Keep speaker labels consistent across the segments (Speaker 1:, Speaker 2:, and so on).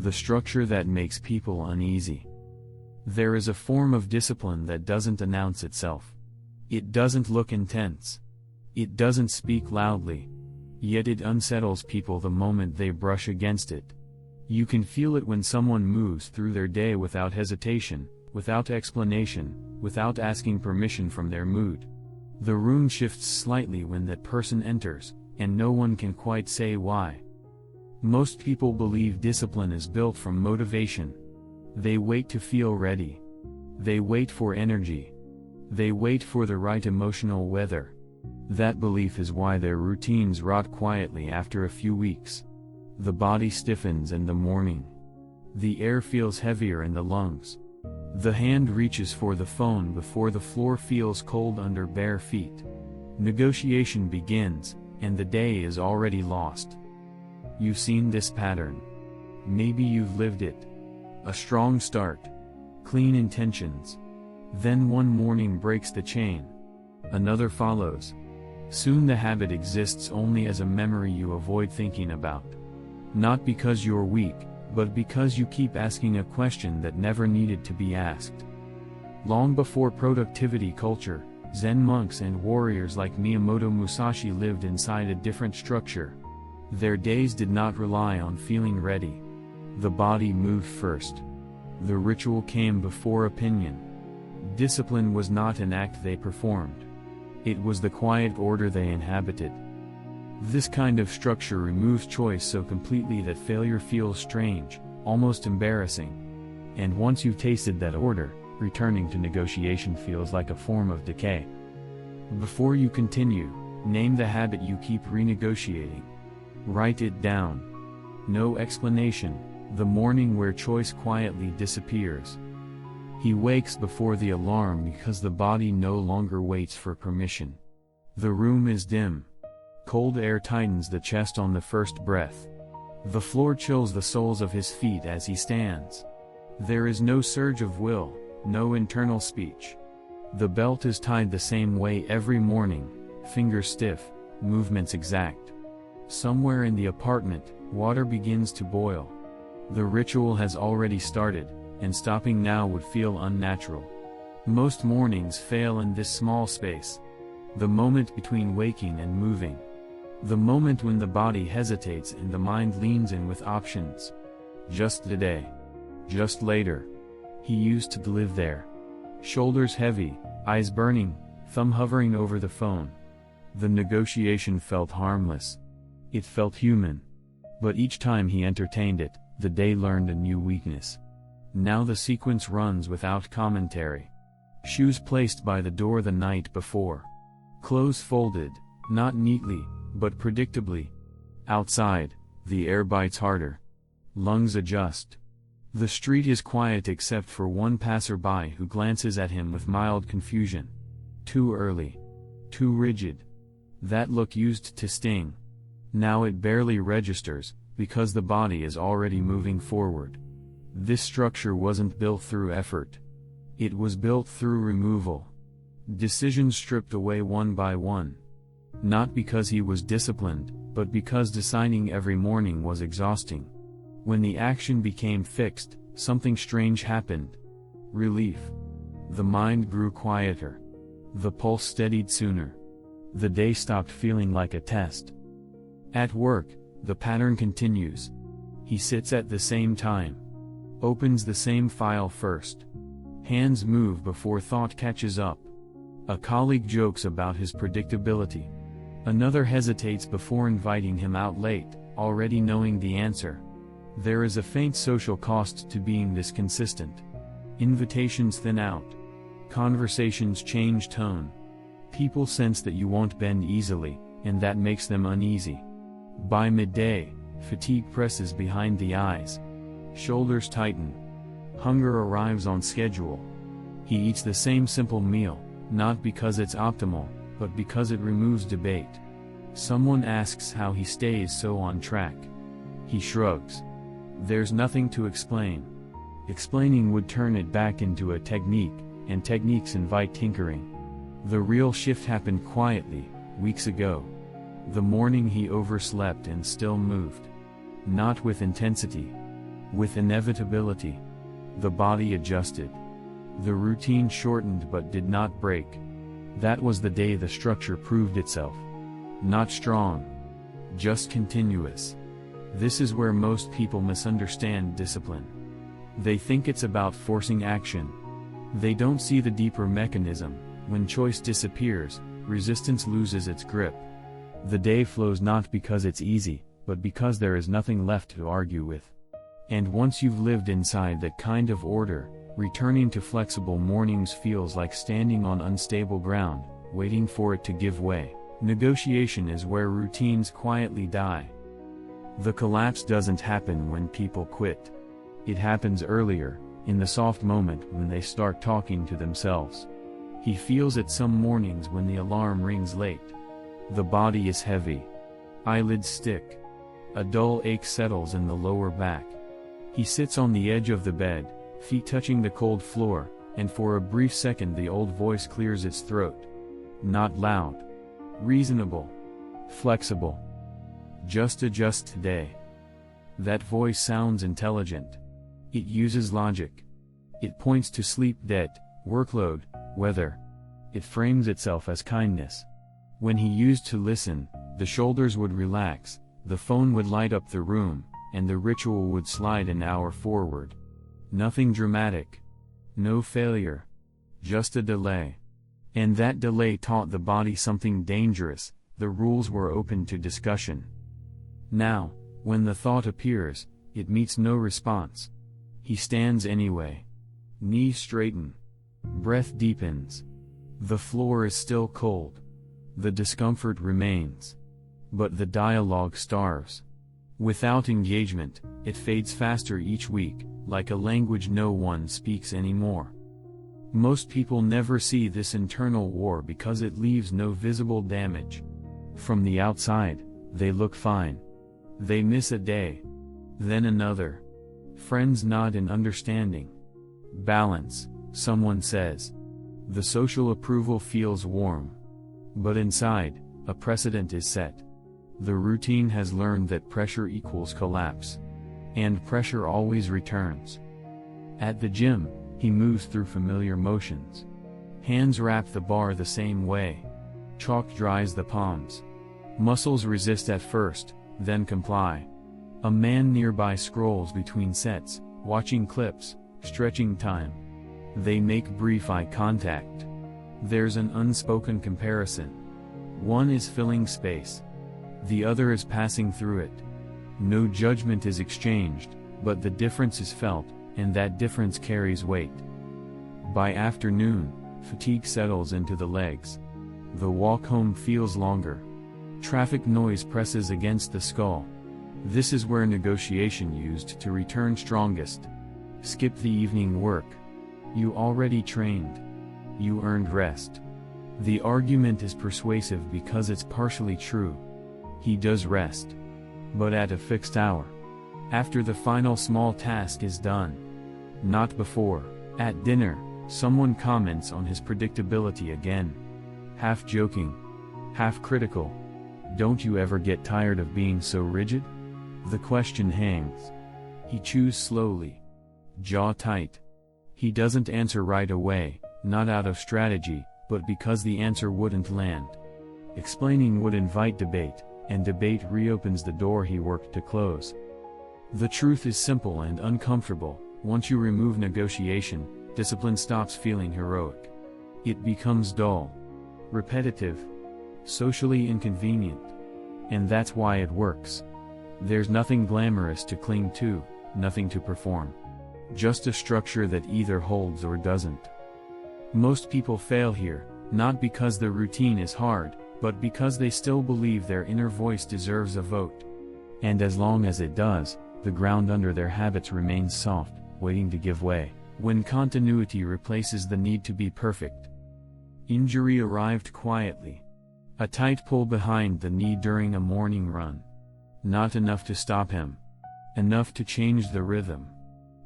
Speaker 1: the structure that makes people uneasy. There is a form of discipline that doesn't announce itself. It doesn't look intense. It doesn't speak loudly. Yet it unsettles people the moment they brush against it. You can feel it when someone moves through their day without hesitation, without explanation, without asking permission from their mood. The room shifts slightly when that person enters, and no one can quite say why. Most people believe discipline is built from motivation. They wait to feel ready. They wait for energy. They wait for the right emotional weather. That belief is why their routines rot quietly after a few weeks. The body stiffens in the morning. The air feels heavier in the lungs. The hand reaches for the phone before the floor feels cold under bare feet. Negotiation begins, and the day is already lost. You've seen this pattern. Maybe you've lived it. A strong start. Clean intentions. Then one morning breaks the chain. Another follows. Soon the habit exists only as a memory you avoid thinking about. Not because you're weak, but because you keep asking a question that never needed to be asked. Long before productivity culture, Zen monks and warriors like Miyamoto Musashi lived inside a different structure. Their days did not rely on feeling ready. The body moved first. The ritual came before opinion. Discipline was not an act they performed. It was the quiet order they inhabited. This kind of structure removes choice so completely that failure feels strange, almost embarrassing. And once you've tasted that order, returning to negotiation feels like a form of decay. Before you continue, name the habit you keep renegotiating. Write it down. No explanation, the morning where choice quietly disappears. He wakes before the alarm because the body no longer waits for permission. The room is dim. Cold air tightens the chest on the first breath. The floor chills the soles of his feet as he stands. There is no surge of will, no internal speech. The belt is tied the same way every morning, fingers stiff, movements exact. Somewhere in the apartment, water begins to boil. The ritual has already started, and stopping now would feel unnatural. Most mornings fail in this small space. The moment between waking and moving. The moment when the body hesitates and the mind leans in with options. Just today. Just later. He used to live there. Shoulders heavy, eyes burning, thumb hovering over the phone. The negotiation felt harmless. It felt human. But each time he entertained it, the day learned a new weakness. Now the sequence runs without commentary. Shoes placed by the door the night before. Clothes folded, not neatly, but predictably. Outside, the air bites harder. Lungs adjust. The street is quiet except for one passerby who glances at him with mild confusion. Too early. Too rigid. That look used to sting. Now it barely registers, because the body is already moving forward. This structure wasn't built through effort. It was built through removal. Decisions stripped away one by one. Not because he was disciplined, but because deciding every morning was exhausting. When the action became fixed, something strange happened. Relief. The mind grew quieter. The pulse steadied sooner. The day stopped feeling like a test. At work, the pattern continues. He sits at the same time. Opens the same file first. Hands move before thought catches up. A colleague jokes about his predictability. Another hesitates before inviting him out late, already knowing the answer. There is a faint social cost to being this consistent. Invitations thin out. Conversations change tone. People sense that you won't bend easily, and that makes them uneasy. By midday, fatigue presses behind the eyes. Shoulders tighten. Hunger arrives on schedule. He eats the same simple meal, not because it's optimal, but because it removes debate. Someone asks how he stays so on track. He shrugs. There's nothing to explain. Explaining would turn it back into a technique, and techniques invite tinkering. The real shift happened quietly, weeks ago. The morning he overslept and still moved. Not with intensity. With inevitability, the body adjusted. The routine shortened but did not break. That was the day the structure proved itself. Not strong, just continuous. This is where most people misunderstand discipline. They think it's about forcing action. They don't see the deeper mechanism. When choice disappears, resistance loses its grip. The day flows not because it's easy, but because there is nothing left to argue with. And once you've lived inside that kind of order, returning to flexible mornings feels like standing on unstable ground, waiting for it to give way. Negotiation is where routines quietly die. The collapse doesn't happen when people quit. It happens earlier, in the soft moment when they start talking to themselves. He feels it some mornings when the alarm rings late. The body is heavy. Eyelids stick. A dull ache settles in the lower back. He sits on the edge of the bed, feet touching the cold floor, and for a brief second the old voice clears its throat. Not loud. Reasonable. Flexible. Just adjust today. That voice sounds intelligent. It uses logic. It points to sleep debt, workload, weather. It frames itself as kindness. When he used to listen, the shoulders would relax, the phone would light up the room, and the ritual would slide an hour forward. Nothing dramatic. No failure. Just a delay. And that delay taught the body something dangerous. The rules were open to discussion. Now, when the thought appears, it meets no response. He stands anyway. Knees straighten. Breath deepens. The floor is still cold. The discomfort remains. But the dialogue starves. Without engagement, it fades faster each week, like a language no one speaks anymore. Most people never see this internal war because it leaves no visible damage. From the outside, they look fine. They miss a day. Then another. Friends nod in understanding. Balance, someone says. The social approval feels warm. But inside, a precedent is set. The routine has learned that pressure equals collapse. And pressure always returns. At the gym, he moves through familiar motions. Hands wrap the bar the same way. Chalk dries the palms. Muscles resist at first, then comply. A man nearby scrolls between sets, watching clips, stretching time. They make brief eye contact. There's an unspoken comparison. One is filling space. The other is passing through it. No judgment is exchanged, but the difference is felt, and that difference carries weight. By afternoon, fatigue settles into the legs. The walk home feels longer. Traffic noise presses against the skull. This is where negotiation used to return strongest. Skip the evening work. You already trained. You earned rest. The argument is persuasive because it's partially true. He does rest. But at a fixed hour. After the final small task is done. Not before. At dinner, someone comments on his predictability again. Half joking. Half critical. Don't you ever get tired of being so rigid? The question hangs. He chews slowly. Jaw tight. He doesn't answer right away, not out of strategy, but because the answer wouldn't land. Explaining would invite debate, and debate reopens the door he worked to close. The truth is simple and uncomfortable. Once you remove negotiation, discipline stops feeling heroic. It becomes dull, repetitive, socially inconvenient. And that's why it works. There's nothing glamorous to cling to, nothing to perform. Just a structure that either holds or doesn't. Most people fail here, not because the routine is hard, but because they still believe their inner voice deserves a vote. And as long as it does, the ground under their habits remains soft, waiting to give way, when continuity replaces the need to be perfect. Injury arrived quietly. A tight pull behind the knee during a morning run. Not enough to stop him. Enough to change the rhythm.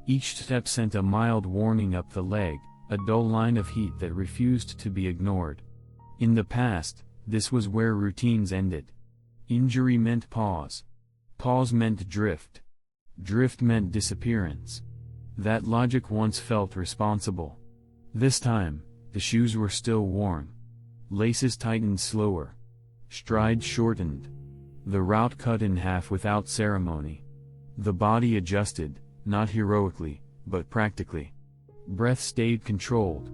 Speaker 1: Each step sent a mild warning up the leg, a dull line of heat that refused to be ignored. In the past, this was where routines ended. Injury meant pause. Pause meant drift. Drift meant disappearance. That logic once felt responsible. This time, the shoes were still worn. Laces tightened slower. Strides shortened. The route cut in half without ceremony. The body adjusted, not heroically, but practically. Breath stayed controlled.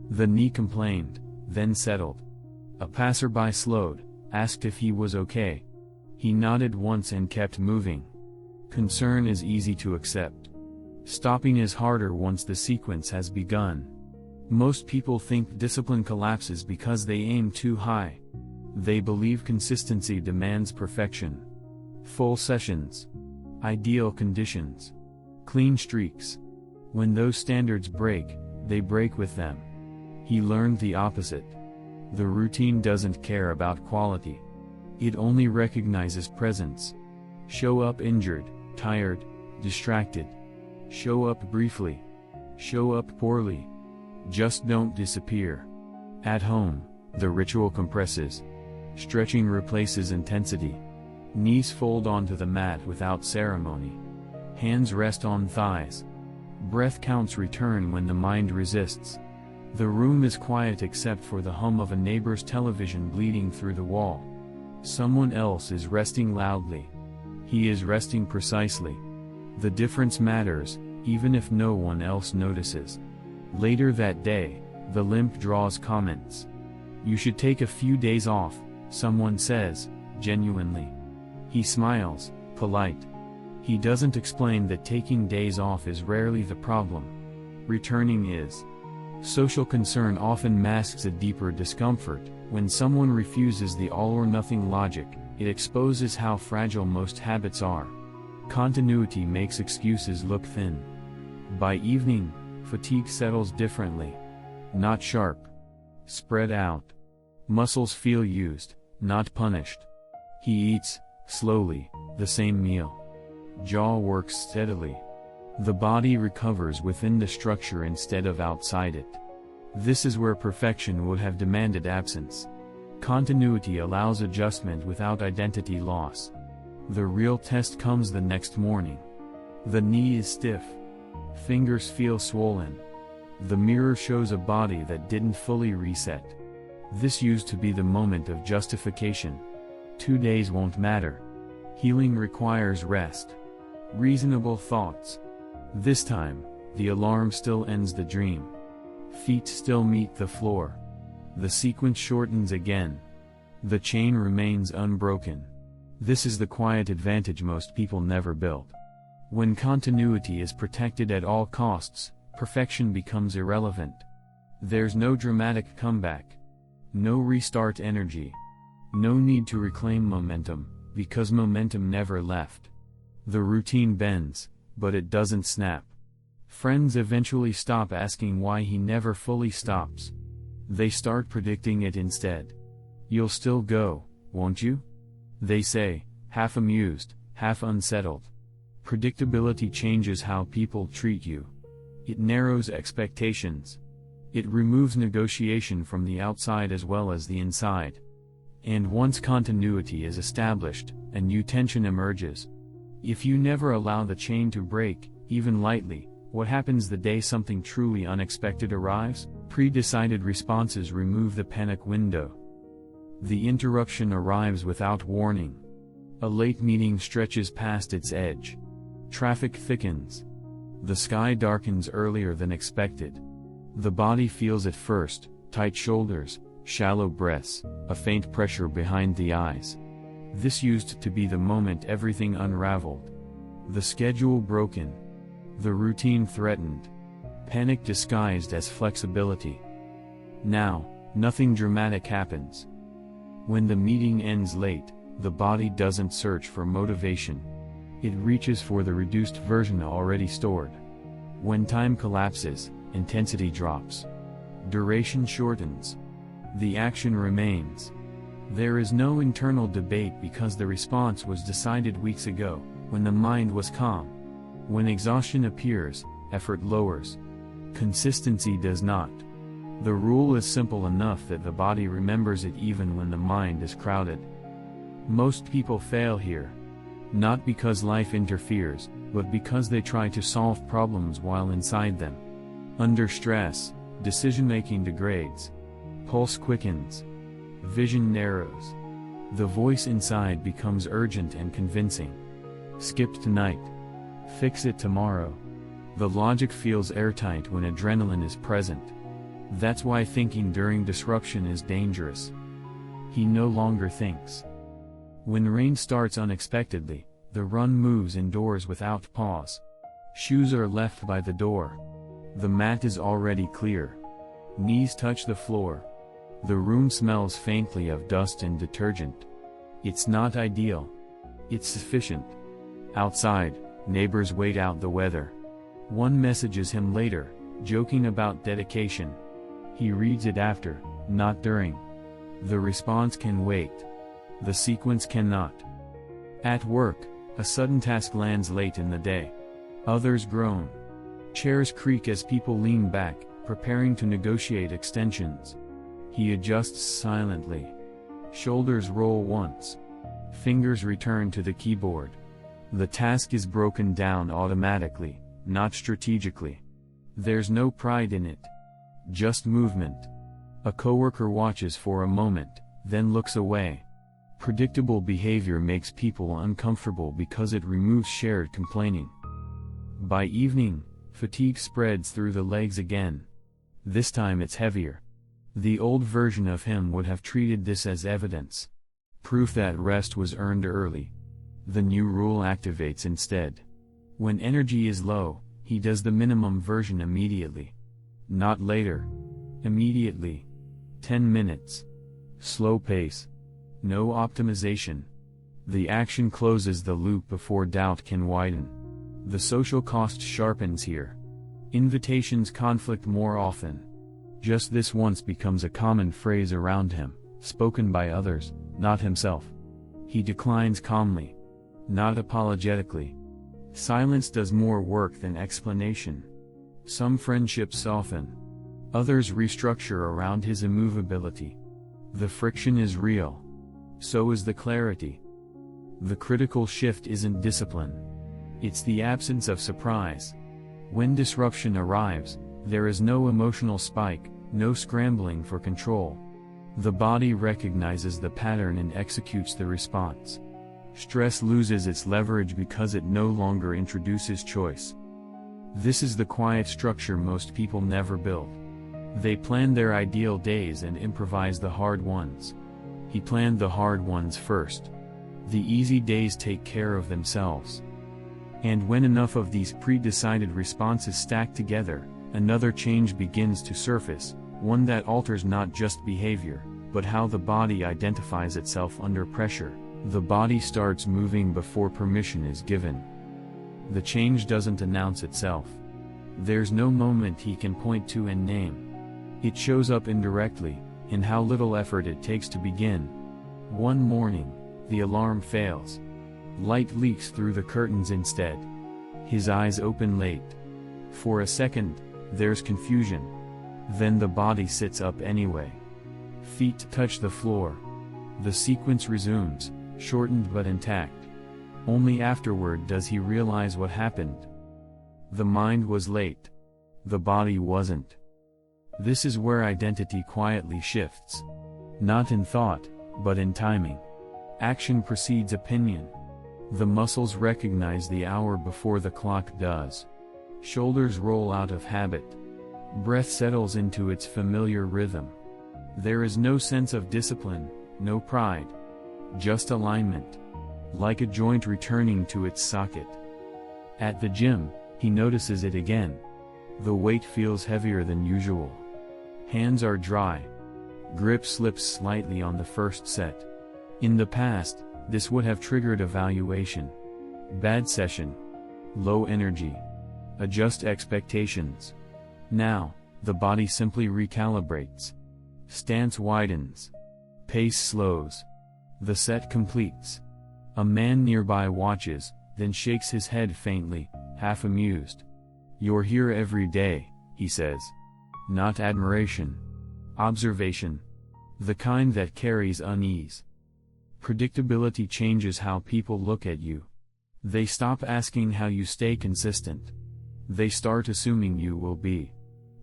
Speaker 1: The knee complained, then settled. A passerby slowed, asked if he was okay. He nodded once and kept moving. Concern is easy to accept. Stopping is harder once the sequence has begun. Most people think discipline collapses because they aim too high. They believe consistency demands perfection. Full sessions. Ideal conditions. Clean streaks. When those standards break, they break with them. He learned the opposite. The routine doesn't care about quality. It only recognizes presence. Show up injured, tired, distracted. Show up briefly. Show up poorly. Just don't disappear. At home, the ritual compresses. Stretching replaces intensity. Knees fold onto the mat without ceremony. Hands rest on thighs. Breath counts return when the mind resists. The room is quiet except for the hum of a neighbor's television bleeding through the wall. Someone else is resting loudly. He is resting precisely. The difference matters, even if no one else notices. Later that day, the limp draws comments. "You should take a few days off," someone says, genuinely. He smiles, polite. He doesn't explain that taking days off is rarely the problem. Returning is. Social concern often masks a deeper discomfort. When someone refuses the all-or-nothing logic, it exposes how fragile most habits are. Continuity makes excuses look thin. By evening, fatigue settles differently. Not sharp. Spread out. Muscles feel used, not punished. He eats, slowly, the same meal. Jaw works steadily. The body recovers within the structure instead of outside it. This is where perfection would have demanded absence. Continuity allows adjustment without identity loss. The real test comes the next morning. The knee is stiff. Fingers feel swollen. The mirror shows a body that didn't fully reset. This used to be the moment of justification. 2 days won't matter. Healing requires rest. Reasonable thoughts. This time, the alarm still ends the dream. Feet still meet the floor. The sequence shortens again. The chain remains unbroken. This is the quiet advantage most people never built. When continuity is protected at all costs, perfection becomes irrelevant. There's no dramatic comeback. No restart energy. No need to reclaim momentum, because momentum never left. The routine bends, but it doesn't snap. Friends eventually stop asking why he never fully stops. They start predicting it instead. "You'll still go, won't you?" They say, half amused, half unsettled. Predictability changes how people treat you. It narrows expectations. It removes negotiation from the outside as well as the inside. And once continuity is established, a new tension emerges. If you never allow the chain to break, even lightly, what happens the day something truly unexpected arrives? Pre-decided responses remove the panic window. The interruption arrives without warning. A late meeting stretches past its edge. Traffic thickens. The sky darkens earlier than expected. The body feels it first: tight shoulders, shallow breaths, a faint pressure behind the eyes. This used to be the moment everything unraveled. The schedule broken. The routine threatened. Panic disguised as flexibility. Now, nothing dramatic happens. When the meeting ends late, the body doesn't search for motivation. It reaches for the reduced version already stored. When time collapses, intensity drops. Duration shortens. The action remains. There is no internal debate because the response was decided weeks ago, when the mind was calm. When exhaustion appears, effort lowers. Consistency does not. The rule is simple enough that the body remembers it even when the mind is crowded. Most people fail here. Not because life interferes, but because they try to solve problems while inside them. Under stress, decision-making degrades. Pulse quickens. Vision narrows. The voice inside becomes urgent and convincing. Skip tonight. Fix it tomorrow. The logic feels airtight when adrenaline is present. That's why thinking during disruption is dangerous. He no longer thinks. When rain starts unexpectedly, the run moves indoors without pause. Shoes are left by the door. The mat is already clear. Knees touch the floor. The room smells faintly of dust and detergent. It's not ideal. It's sufficient. Outside, neighbors wait out the weather. One messages him later, joking about dedication. He reads it after, not during. The response can wait. The sequence cannot. At work, a sudden task lands late in the day. Others groan. Chairs creak as people lean back, preparing to negotiate extensions. He adjusts silently. Shoulders roll once. Fingers return to the keyboard. The task is broken down automatically, not strategically. There's no pride in it. Just movement. A coworker watches for a moment, then looks away. Predictable behavior makes people uncomfortable because it removes shared complaining. By evening, fatigue spreads through the legs again. This time it's heavier. The old version of him would have treated this as evidence. Proof that rest was earned early. The new rule activates instead. When energy is low, he does the minimum version immediately. Not later. Immediately. 10 minutes. Slow pace. No optimization. The action closes the loop before doubt can widen. The social cost sharpens here. Invitations conflict more often. Just this once becomes a common phrase around him, spoken by others, not himself. He declines calmly. Not apologetically. Silence does more work than explanation. Some friendships soften. Others restructure around his immovability. The friction is real. So is the clarity. The critical shift isn't discipline. It's the absence of surprise. When disruption arrives, there is no emotional spike, no scrambling for control. The body recognizes the pattern and executes the response. Stress loses its leverage because it no longer introduces choice. This is the quiet structure most people never build. They plan their ideal days and improvise the hard ones. He planned the hard ones first. The easy days take care of themselves. And when enough of these pre-decided responses stack together, another change begins to surface, one that alters not just behavior, but how the body identifies itself under pressure. The body starts moving before permission is given. The change doesn't announce itself. There's no moment he can point to and name. It shows up indirectly, in how little effort it takes to begin. One morning, the alarm fails. Light leaks through the curtains instead. His eyes open late. For a second, there's confusion. Then the body sits up anyway. Feet touch the floor. The sequence resumes, shortened but intact. Only afterward does he realize what happened. The mind was late. The body wasn't. This is where identity quietly shifts. Not in thought, but in timing. Action precedes opinion. The muscles recognize the hour before the clock does. Shoulders roll out of habit. Breath settles into its familiar rhythm. There is no sense of discipline, no pride. Just alignment. Like a joint returning to its socket. At the gym, he notices it again. The weight feels heavier than usual. Hands are dry. Grip slips slightly on the first set. In the past, this would have triggered evaluation. Bad session. Low energy. Adjust expectations. Now, the body simply recalibrates. Stance widens. Pace slows. The set completes. A man nearby watches, then shakes his head faintly, half amused. "You're here every day," he says. Not admiration. Observation. The kind that carries unease. Predictability changes how people look at you. They stop asking how you stay consistent. They start assuming you will be.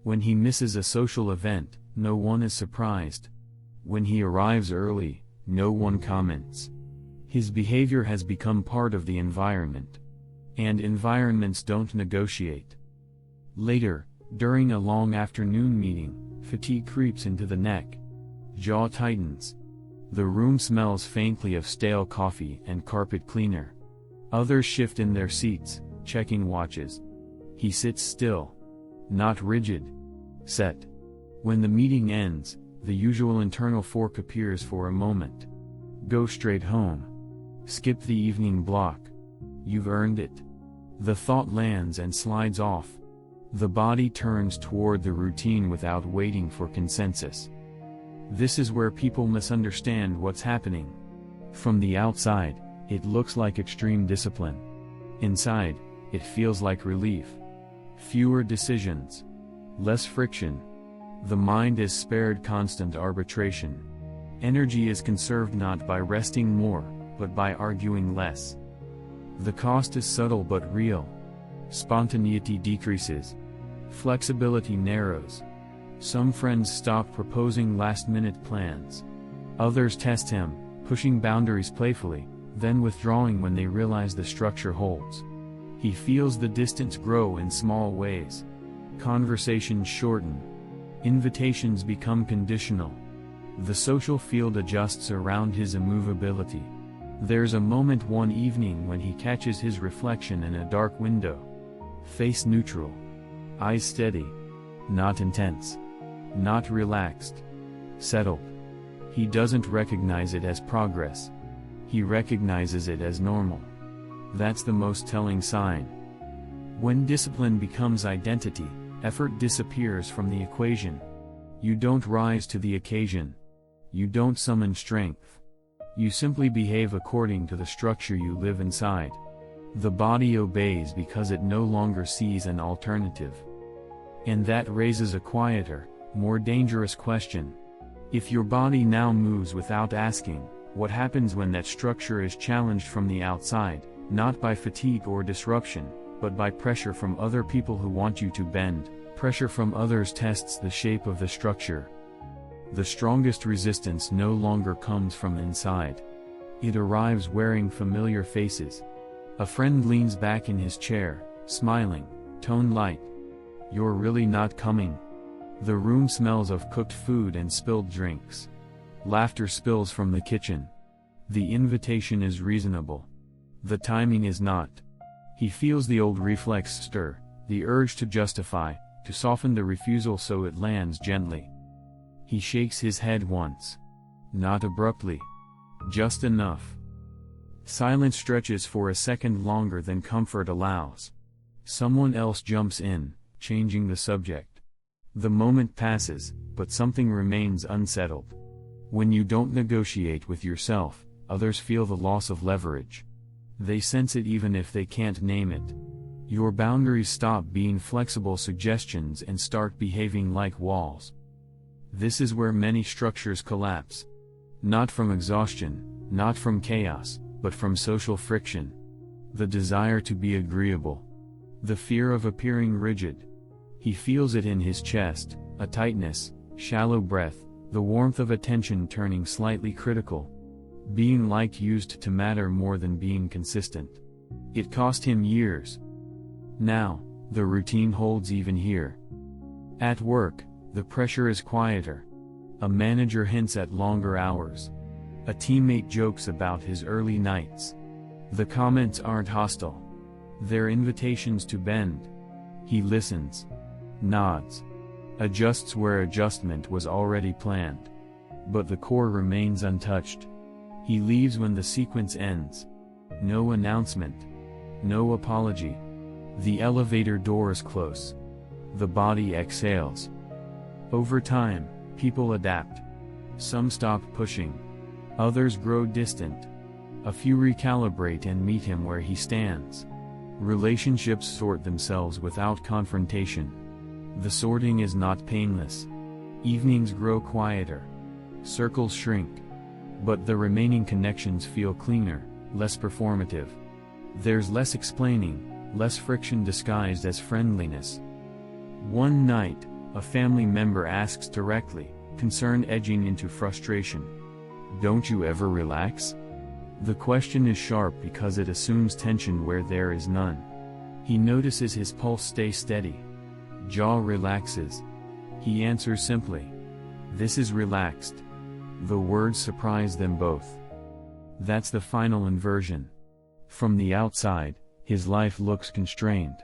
Speaker 1: When he misses a social event, no one is surprised. When he arrives early, no one comments. His behavior has become part of the environment. And environments don't negotiate. Later, during a long afternoon meeting, fatigue creeps into the neck. Jaw tightens. The room smells faintly of stale coffee and carpet cleaner. Others shift in their seats, checking watches. He sits still. Not rigid. Set. When the meeting ends, the usual internal fork appears for a moment. Go straight home. Skip the evening block. You've earned it. The thought lands and slides off. The body turns toward the routine without waiting for consensus. This is where people misunderstand what's happening. From the outside, it looks like extreme discipline. Inside, it feels like relief. Fewer decisions. Less friction. The mind is spared constant arbitration. Energy is conserved not by resting more, but by arguing less. The cost is subtle but real. Spontaneity decreases. Flexibility narrows. Some friends stop proposing last-minute plans. Others test him, pushing boundaries playfully, then withdrawing when they realize the structure holds. He feels the distance grow in small ways. Conversations shorten. Invitations become conditional. The social field adjusts around his immovability. There's a moment one evening when he catches his reflection in a dark window. Face neutral. Eyes steady. Not intense. Not relaxed. Settled. He doesn't recognize it as progress. He recognizes it as normal. That's the most telling sign. When discipline becomes identity, effort disappears from the equation. You don't rise to the occasion. You don't summon strength. You simply behave according to the structure you live inside. The body obeys because it no longer sees an alternative. And that raises a quieter, more dangerous question. If your body now moves without asking, what happens when that structure is challenged from the outside, not by fatigue or disruption, but by pressure from other people who want you to bend? Pressure from others tests the shape of the structure. The strongest resistance no longer comes from inside. It arrives wearing familiar faces. A friend leans back in his chair, smiling, tone light. You're really not coming. The room smells of cooked food and spilled drinks. Laughter spills from the kitchen. The invitation is reasonable. The timing is not. He feels the old reflex stir, the urge to justify, to soften the refusal so it lands gently. He shakes his head once. Not abruptly. Just enough. Silence stretches for a second longer than comfort allows. Someone else jumps in, changing the subject. The moment passes, but something remains unsettled. When you don't negotiate with yourself, others feel the loss of leverage. They sense it even if they can't name it. Your boundaries stop being flexible suggestions and start behaving like walls. This is where many structures collapse. Not from exhaustion, not from chaos, but from social friction. The desire to be agreeable. The fear of appearing rigid. He feels it in his chest, a tightness, shallow breath, the warmth of attention turning slightly critical. Being liked used to matter more than being consistent. It cost him years. Now, the routine holds even here. At work, the pressure is quieter. A manager hints at longer hours. A teammate jokes about his early nights. The comments aren't hostile. They're invitations to bend. He listens. Nods. Adjusts where adjustment was already planned. But the core remains untouched. He leaves when the sequence ends. No announcement. No apology. The elevator doors close. The body exhales. Over time, people adapt. Some stop pushing. Others grow distant. A few recalibrate and meet him where he stands. Relationships sort themselves without confrontation. The sorting is not painless. Evenings grow quieter. Circles shrink. But the remaining connections feel cleaner, less performative. There's less explaining, less friction disguised as friendliness. One night, a family member asks directly, concern edging into frustration. "Don't you ever relax?" The question is sharp because it assumes tension where there is none. He notices his pulse stay steady. Jaw relaxes. He answers simply, "This is relaxed." The words surprise them both. That's the final inversion. From the outside, his life looks constrained.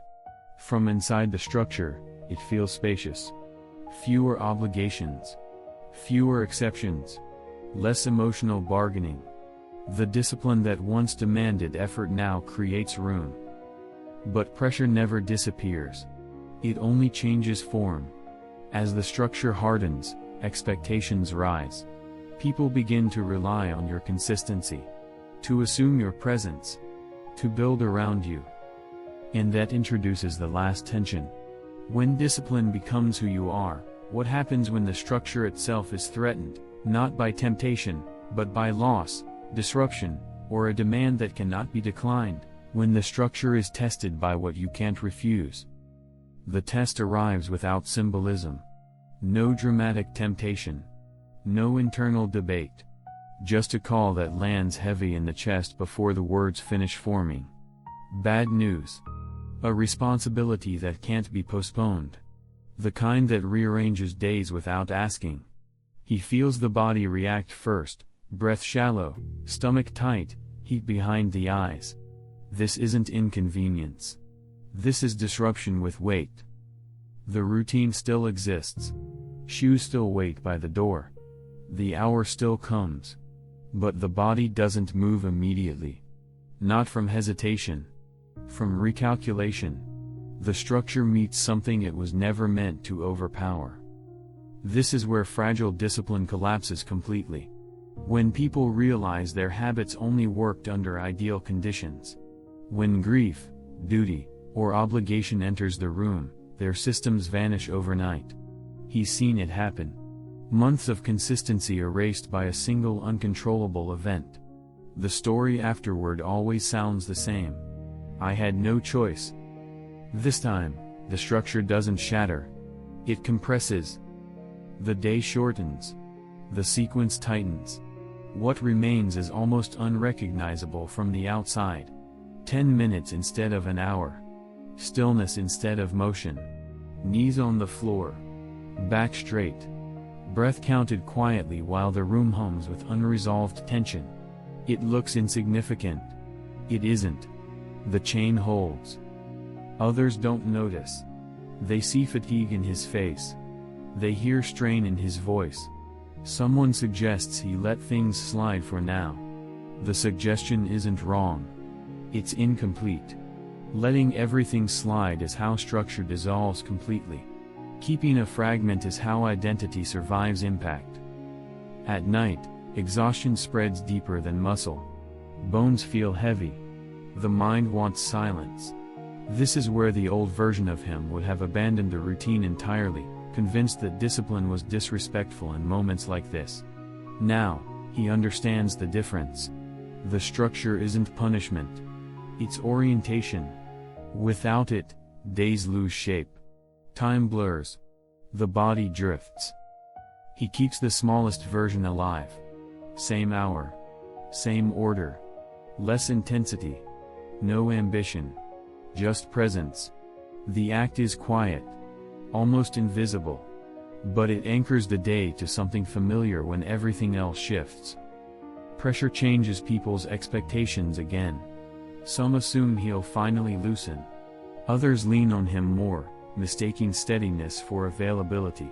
Speaker 1: From inside the structure, it feels spacious. Fewer obligations. Fewer exceptions. Less emotional bargaining. The discipline that once demanded effort now creates room. But pressure never disappears. It only changes form. As the structure hardens, expectations rise. People begin to rely on your consistency, to assume your presence, to build around you. And that introduces the last tension. When discipline becomes who you are, what happens when the structure itself is threatened, not by temptation, but by loss, disruption, or a demand that cannot be declined? When the structure is tested by what you can't refuse. The test arrives without symbolism. No dramatic temptation. No internal debate. Just a call that lands heavy in the chest before the words finish forming. Bad news. A responsibility that can't be postponed. The kind that rearranges days without asking. He feels the body react first, breath shallow, stomach tight, heat behind the eyes. This isn't inconvenience. This is disruption with weight. The routine still exists. Shoes still wait by the door. The hour still comes. But the body doesn't move immediately. Not from hesitation. From recalculation. The structure meets something it was never meant to overpower. This is where fragile discipline collapses completely. When people realize their habits only worked under ideal conditions. When grief, duty, or obligation enters the room, their systems vanish overnight. He's seen it happen. Months of consistency erased by a single uncontrollable event. The story afterward always sounds the same. "I had no choice." This time, the structure doesn't shatter. It compresses. The day shortens. The sequence tightens. What remains is almost unrecognizable from the outside. 10 minutes instead of an hour. Stillness instead of motion. Knees on the floor. Back straight. Breath counted quietly while the room hums with unresolved tension. It looks insignificant. It isn't. The chain holds. Others don't notice. They see fatigue in his face. They hear strain in his voice. Someone suggests he let things slide for now. The suggestion isn't wrong. It's incomplete. Letting everything slide is how structure dissolves completely. Keeping a fragment is how identity survives impact. At night, exhaustion spreads deeper than muscle. Bones feel heavy. The mind wants silence. This is where the old version of him would have abandoned the routine entirely, convinced that discipline was disrespectful in moments like this. Now, he understands the difference. The structure isn't punishment. It's orientation. Without it, days lose shape. Time blurs. The body drifts. He keeps the smallest version alive. Same hour. Same order. Less intensity. No ambition. Just presence. The act is quiet. Almost invisible. But it anchors the day to something familiar when everything else shifts. Pressure changes people's expectations again. Some assume he'll finally loosen. Others lean on him more, mistaking steadiness for availability.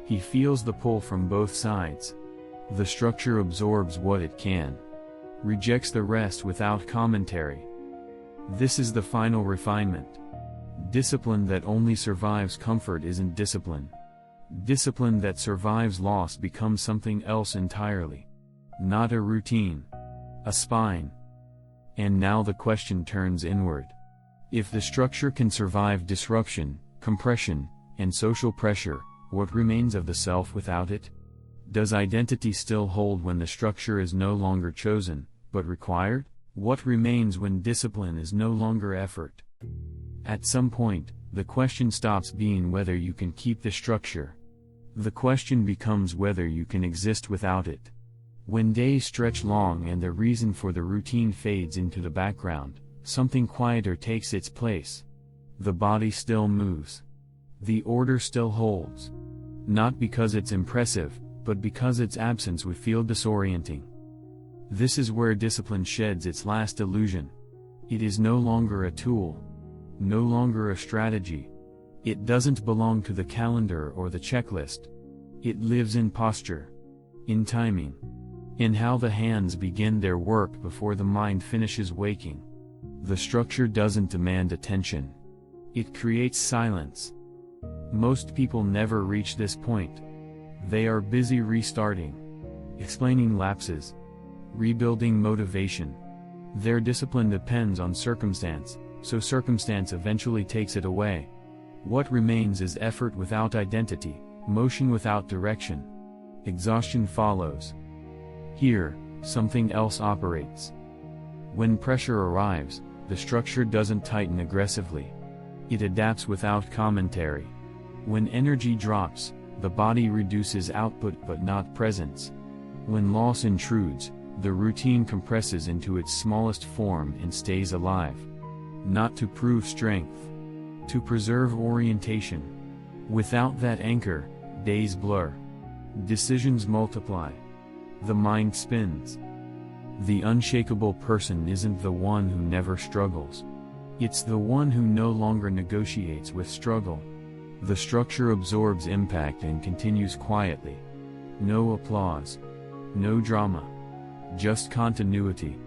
Speaker 1: He feels the pull from both sides. The structure absorbs what it can. Rejects the rest without commentary. This is the final refinement. Discipline that only survives comfort isn't discipline. Discipline that survives loss becomes something else entirely. Not a routine. A spine. And now the question turns inward. If the structure can survive disruption, compression, and social pressure, what remains of the self without it? Does identity still hold when the structure is no longer chosen, but required? What remains when discipline is no longer effort? At some point, the question stops being whether you can keep the structure. The question becomes whether you can exist without it. When days stretch long and the reason for the routine fades into the background, something quieter takes its place. The body still moves. The order still holds. Not because it's impressive, but because its absence would feel disorienting. This is where discipline sheds its last illusion. It is no longer a tool. No longer a strategy. It doesn't belong to the calendar or the checklist. It lives in posture. In timing. In how the hands begin their work before the mind finishes waking. The structure doesn't demand attention. It creates silence. Most people never reach this point. They are busy restarting. Explaining lapses. Rebuilding motivation. Their discipline depends on circumstance, so circumstance eventually takes it away. What remains is effort without identity, motion without direction. Exhaustion follows. Here, something else operates. When pressure arrives, the structure doesn't tighten aggressively. It adapts without commentary. When energy drops, the body reduces output but not presence. When loss intrudes, the routine compresses into its smallest form and stays alive. Not to prove strength. To preserve orientation. Without that anchor, days blur. Decisions multiply. The mind spins. The unshakable person isn't the one who never struggles. It's the one who no longer negotiates with struggle. The structure absorbs impact and continues quietly. No applause. No drama. Just continuity.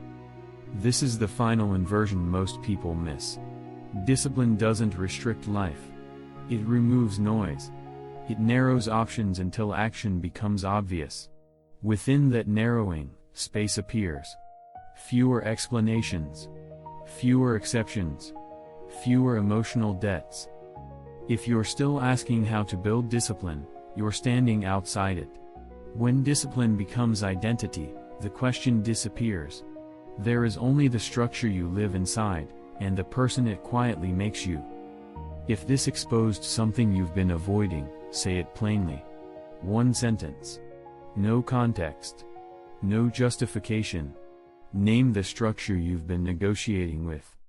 Speaker 1: This is the final inversion most people miss. Discipline doesn't restrict life. It removes noise. It narrows options until action becomes obvious. Within that narrowing, space appears. Fewer explanations. Fewer exceptions. Fewer emotional debts. If you're still asking how to build discipline, you're standing outside it. When discipline becomes identity, the question disappears. There is only the structure you live inside, and the person it quietly makes you. If this exposed something you've been avoiding, say it plainly. One sentence. No context. No justification. Name the structure you've been negotiating with.